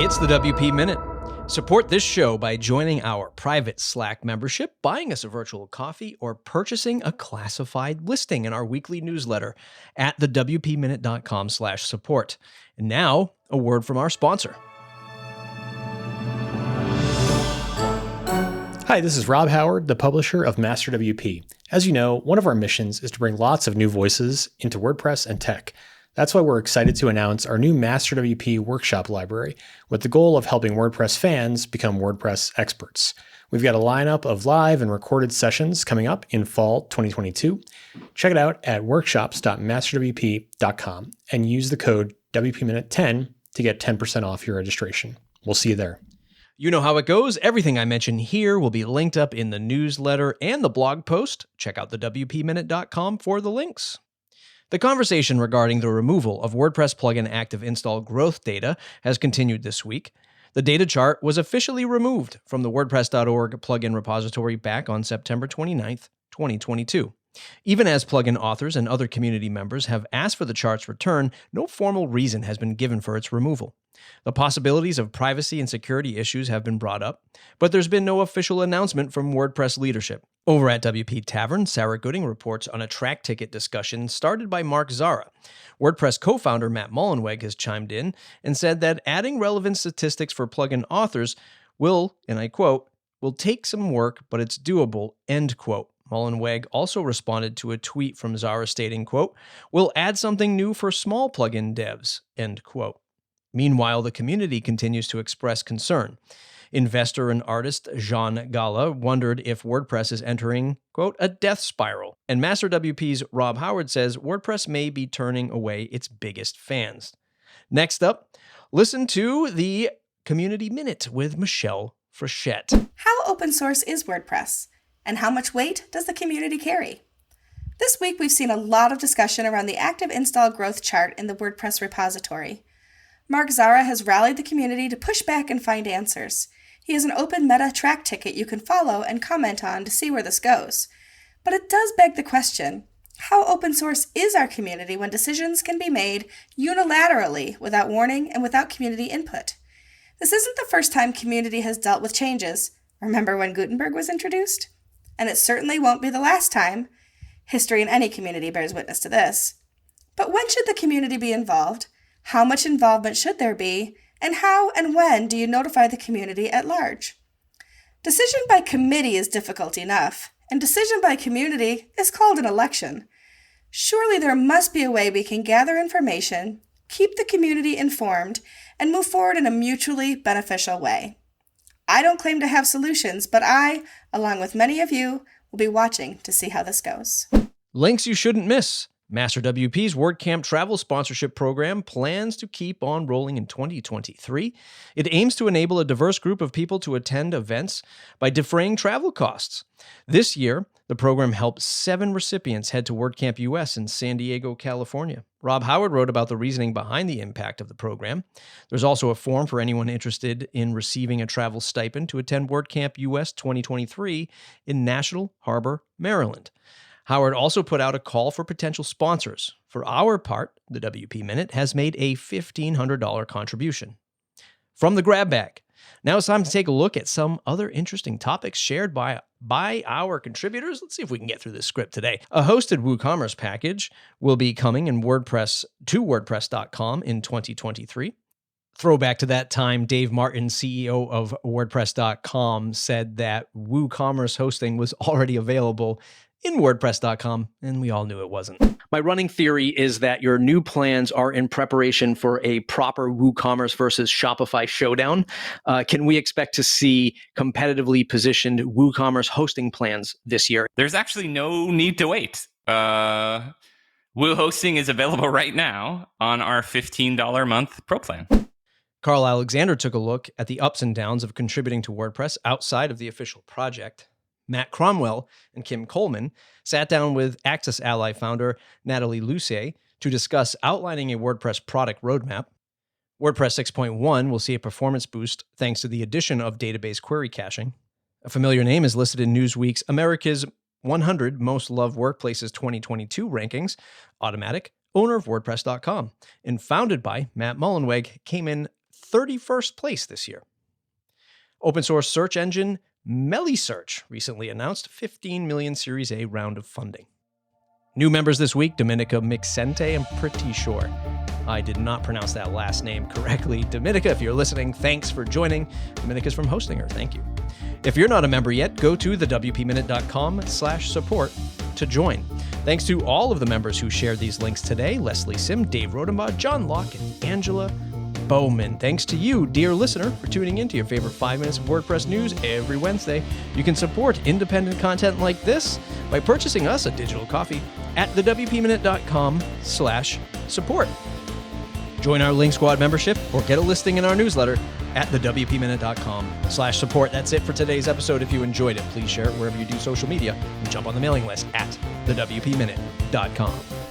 It's the WP Minute. Support this show by joining our private Slack membership, buying us a virtual coffee, or purchasing a classified listing in our weekly newsletter at thewpminute.com/support. And now, a word from our sponsor. Hi, this is Rob Howard, the publisher of Master WP. As you know, one of our missions is to bring lots of new voices into WordPress and tech. That's why we're excited to announce our new Master WP workshop library with the goal of helping WordPress fans become WordPress experts. We've got a lineup of live and recorded sessions coming up in fall 2022. Check it out at workshops.masterwp.com and use the code WPMinute10 to get 10% off your registration. We'll see you there. You know how it goes. Everything I mention here will be linked up in the newsletter and the blog post. Check out the WPMinute.com for the links. The conversation regarding the removal of WordPress plugin active install growth data has continued this week. The data chart was officially removed from the WordPress.org plugin repository back on September 29th, 2022. Even as plugin authors and other community members have asked for the chart's return, no formal reason has been given for its removal. The possibilities of privacy and security issues have been brought up, but there's been no official announcement from WordPress leadership. Over at WP Tavern, Sarah Gooding reports on a track ticket discussion started by Mark Zara. WordPress co-founder Matt Mullenweg has chimed in and said that adding relevant statistics for plugin authors will, and I quote, will take some work, but it's doable, end quote. Mullenweg also responded to a tweet from Zara stating, quote, we'll add something new for small plugin devs, end quote. Meanwhile, the community continues to express concern. Investor and artist Jean Gala wondered if WordPress is entering, quote, a death spiral. And Master WP's Rob Howard says WordPress may be turning away its biggest fans. Next up, listen to the Community Minute with Michelle Frechette. How open source is WordPress? And how much weight does the community carry? This week, we've seen a lot of discussion around the active install growth chart in the WordPress repository. Mark Zara has rallied the community to push back and find answers. He has an open meta track ticket you can follow and comment on to see where this goes. But it does beg the question, how open source is our community when decisions can be made unilaterally without warning and without community input? This isn't the first time community has dealt with changes. Remember when Gutenberg was introduced? And it certainly won't be the last time. History in any community bears witness to this. But when should the community be involved? How much involvement should there be? And how and when do you notify the community at large? Decision by committee is difficult enough, and decision by community is called an election. Surely there must be a way we can gather information, keep the community informed, and move forward in a mutually beneficial way. I don't claim to have solutions, but I, along with many of you, will be watching to see how this goes. Links you shouldn't miss. Master WP's WordCamp travel sponsorship program plans to keep on rolling in 2023. It aims to enable a diverse group of people to attend events by defraying travel costs. This year, the program helped 7 recipients head to WordCamp US in San Diego, California. Rob Howard wrote about the reasoning behind the impact of the program. There's also a form for anyone interested in receiving a travel stipend to attend WordCamp US 2023 in National Harbor, Maryland. Howard also put out a call for potential sponsors. For our part, the WP Minute has made a $1,500 contribution. From the grab bag, now it's time to take a look at some other interesting topics shared by our contributors. Let's see if we can get through this script today. A hosted WooCommerce package will be coming in WordPress to WordPress.com in 2023. Throwback to that time, Dave Martin, CEO of WordPress.com, said that WooCommerce hosting was already available in WordPress.com, and we all knew it wasn't. My running theory is that your new plans are in preparation for a proper WooCommerce versus Shopify showdown. Can we expect to see competitively positioned WooCommerce hosting plans this year? There's actually no need to wait. Woo hosting is available right now on our $15 a month pro plan. Carl Alexander took a look at the ups and downs of contributing to WordPress outside of the official project. Matt Cromwell and Kim Coleman sat down with Access Ally founder Natalie Luce to discuss outlining a WordPress product roadmap. WordPress 6.1 will see a performance boost thanks to the addition of database query caching. A familiar name is listed in Newsweek's America's 100 Most Loved Workplaces 2022 rankings. Automatic, owner of WordPress.com, and founded by Matt Mullenweg, came in 31st place this year. Open source search engine MeliSearch recently announced 15 million Series A round of funding. New members this week, Dominyka Mikšenaite. I'm pretty sure I did not pronounce that last name correctly. Dominyka, if you're listening, thanks for joining. Dominika's from Hostinger. Thank you. If you're not a member yet, go to thewpminute.com/support to join. Thanks to all of the members who shared these links today: Lesley Sim, Dave Rodenbaugh, John Locke, and Angela Bowman. Thanks to you, dear listener, for tuning in to your favorite 5 minutes of WordPress news every Wednesday. You can support independent content like this by purchasing us a digital coffee at thewpminute.com/support. Join our Link Squad membership or get a listing in our newsletter at thewpminute.com/support. That's it for today's episode. If you enjoyed it, please share it wherever you do social media and jump on the mailing list at thewpminute.com.